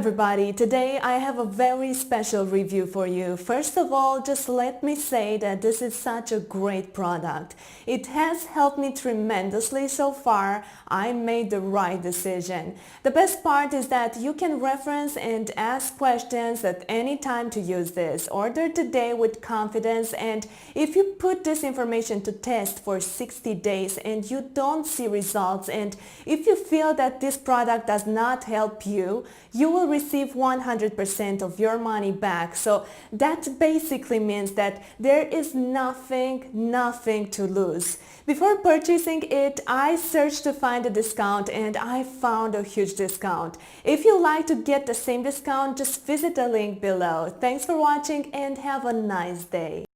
everybody, today I have a very special review for you. First of all, just let me say that this is such a great product. It has helped me tremendously so far. I made the right decision. The best part is that you can reference and ask questions at any time to use this. Order today with confidence, and if you put this information to test for 60 days and you don't see results, and if you feel that this product does not help you, you will receive 100% of your money back. So that basically means that there is nothing to lose. Before purchasing it, I searched to find a discount and I found a huge discount. If you like to get the same discount, just visit the link below. Thanks for watching and have a nice day.